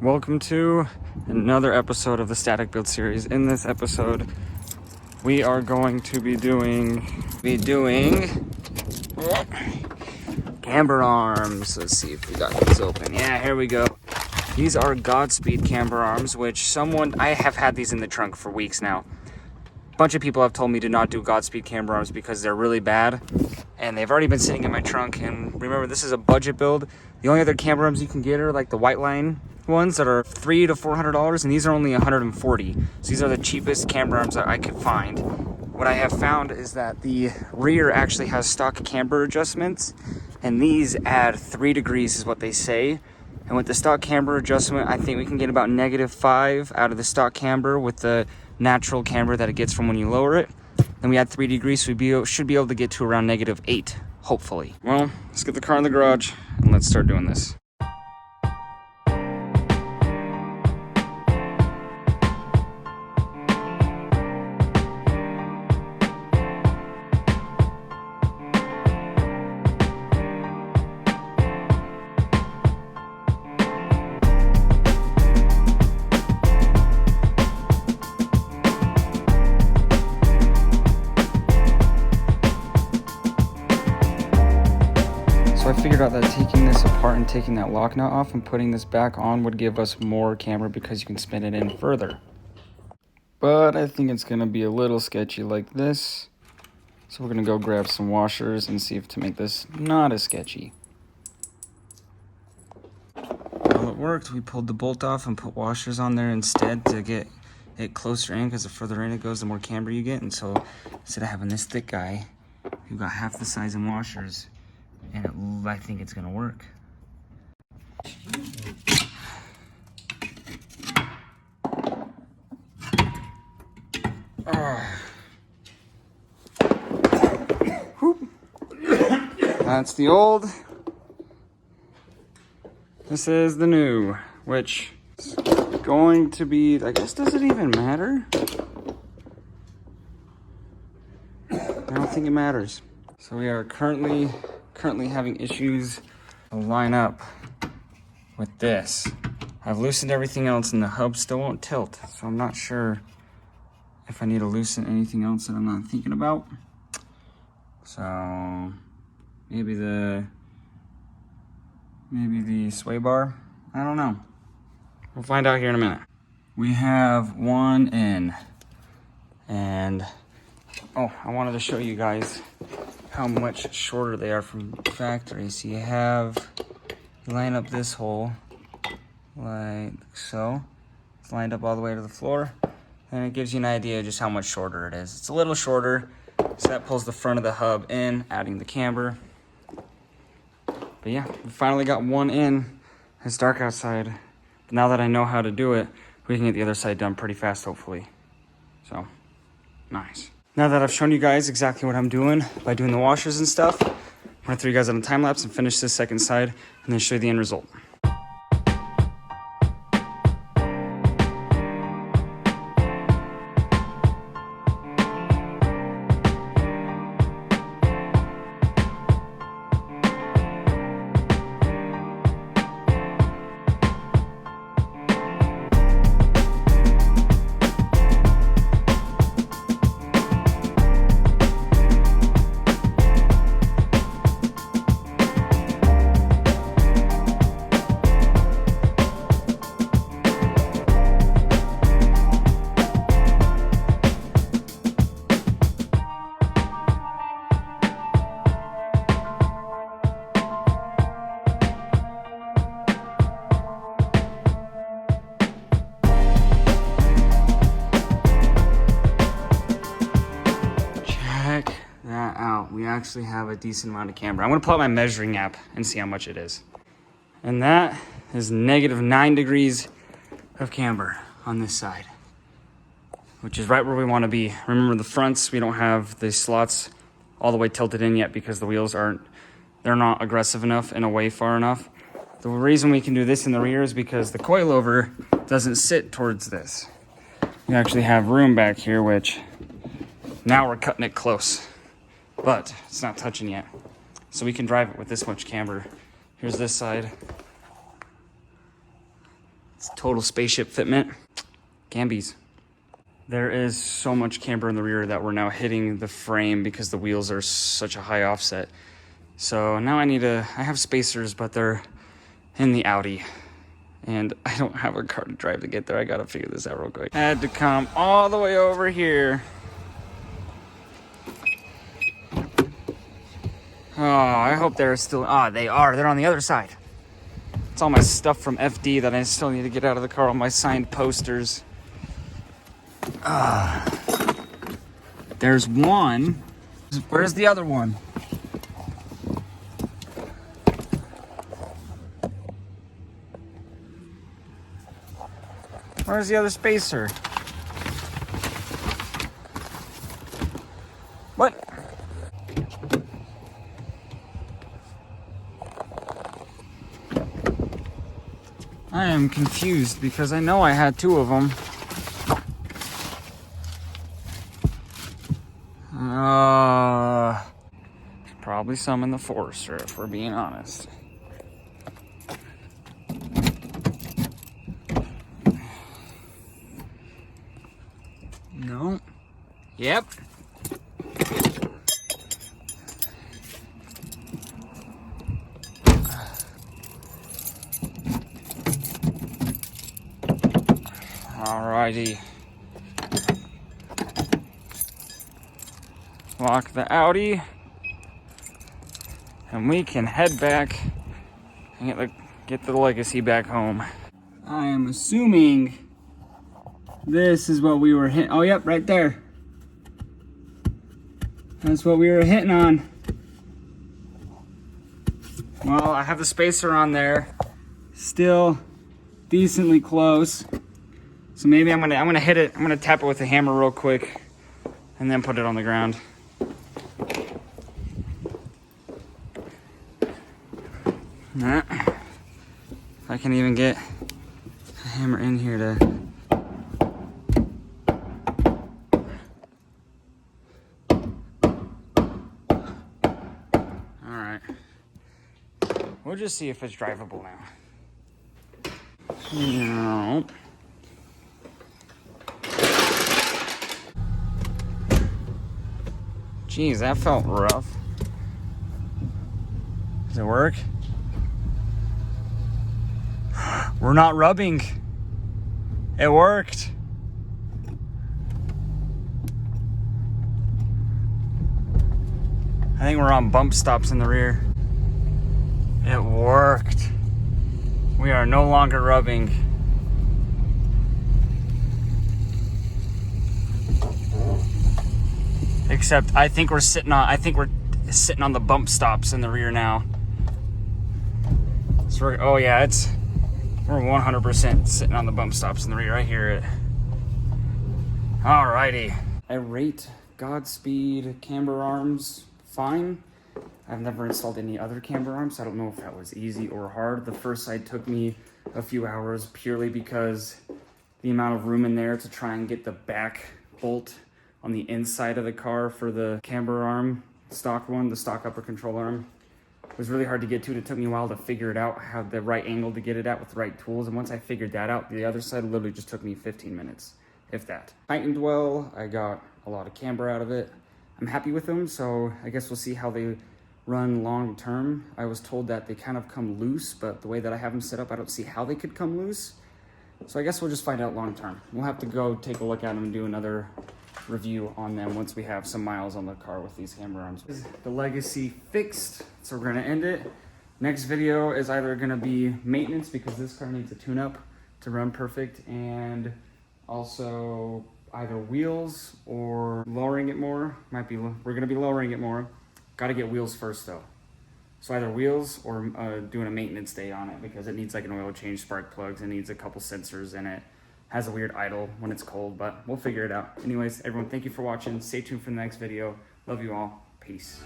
Welcome to another episode of the Static Build series. In this episode, we are going to be doing camber arms. Let's see if we got these open. Yeah, here we go. These are Godspeed camber arms, which I have had these in the trunk for weeks now. A bunch of people have told me to not do Godspeed camber arms because they're really bad, and they've already been sitting in my trunk. And remember, this is a budget build. The only other camber arms you can get are like the white line ones that are $300 to $400, and these are only $140. So these are the cheapest camber arms that I could find. What I have found is that the rear actually has stock camber adjustments, and these add 3 degrees is what they say. And with the stock camber adjustment, I think we can get about -5 out of the stock camber with the natural camber that it gets from when you lower it. Then we add 3 degrees, so we should be able to get to around -8, hopefully. Well, let's get the car in the garage and let's start doing this. So I figured out that taking this apart and taking that lock nut off and putting this back on would give us more camber because you can spin it in further. But I think it's gonna be a little sketchy like this. So we're gonna go grab some washers and see if to make this not as sketchy. Well, it worked. We pulled the bolt off and put washers on there instead to get it closer in, because the further in it goes, the more camber you get. And so instead of having this thick guy, you've got half the size in washers. And I think it's gonna work. That's the old. This is the new, which is going to be, I guess, does it even matter? I don't think it matters. So we are currently having issues to line up with this. I've loosened everything else and the hub still won't tilt, so I'm not sure if I need to loosen anything else that I'm not thinking about. So maybe the sway bar, I don't know. We'll find out here in a minute. We have one in, and oh, I wanted to show you guys how much shorter they are from factory. So you line up this hole like so. It's lined up all the way to the floor, and it gives you an idea just how much shorter it is. It's a little shorter, so that pulls the front of the hub in, adding the camber. But yeah, we finally got one in. It's dark outside, but now that I know how to do it, we can get the other side done pretty fast, hopefully. So, nice. Now that I've shown you guys exactly what I'm doing by doing the washers and stuff, I'm gonna throw you guys on a time lapse and finish this second side and then show you the end result. We actually have a decent amount of camber. I'm gonna pull out my measuring app and see how much it is. And that is -9 degrees of camber on this side, which is right where we wanna be. Remember the fronts, we don't have the slots all the way tilted in yet because the wheels they're not aggressive enough and away far enough. The reason we can do this in the rear is because the coilover doesn't sit towards this. We actually have room back here, which now we're cutting it close, but it's not touching yet. So we can drive it with this much camber. Here's this side. It's total spaceship fitment. Cambies. There is so much camber in the rear that we're now hitting the frame because the wheels are such a high offset. So now I have spacers, but they're in the Audi. And I don't have a car to drive to get there. I gotta figure this out real quick. I had to come all the way over here. Oh, I hope they're still, they are. They're on the other side. It's all my stuff from FD that I still need to get out of the car. All my signed posters. There's one. Where's the other one? Where's the other spacer? What? I am confused because I know I had two of them. Probably some in the Forester, if we're being honest. No. Yep. Alrighty. Lock the Audi. And we can head back and get the Legacy back home. I am assuming this is what we were hitting. Oh, yep, right there. That's what we were hitting on. Well, I have the spacer on there. Still decently close. So maybe I'm gonna hit it. I'm gonna tap it with a hammer real quick and then put it on the ground. Nah. If I can even get a hammer in here to. Alright. We'll just see if it's drivable now. No. Jeez, that felt rough. Does it work? We're not rubbing. It worked. I think we're on bump stops in the rear. It worked. We are no longer rubbing. Except I think we're sitting on the bump stops in the rear now. So oh yeah, we're 100% sitting on the bump stops in the rear. I hear it. Alrighty. I rate Godspeed camber arms fine. I've never installed any other camber arms. I don't know if that was easy or hard. The first side took me a few hours purely because the amount of room in there to try and get the back bolt on the inside of the car for the camber arm, the stock upper control arm, was really hard to get to. It took me a while to figure it out, how the right angle to get it at with the right tools. And once I figured that out, the other side literally just took me 15 minutes, if that. Tightened well. I got a lot of camber out of it. I'm happy with them, so I guess we'll see how they run long term. I was told that they kind of come loose, but the way that I have them set up, I don't see how they could come loose. So I guess we'll just find out long term. We'll have to go take a look at them and do another review on them once we have some miles on the car with these camber arms. The Legacy fixed, so we're gonna end it. Next video is either gonna be maintenance because this car needs a tune-up to run perfect, and also either wheels or lowering it more. We're gonna be lowering it more. Gotta get wheels first though. So either wheels or doing a maintenance day on it because it needs like an oil change, spark plugs, it needs a couple sensors in it. Has a weird idle when it's cold, but we'll figure it out. Anyways, everyone, thank you for watching. Stay tuned for the next video. Love you all. Peace.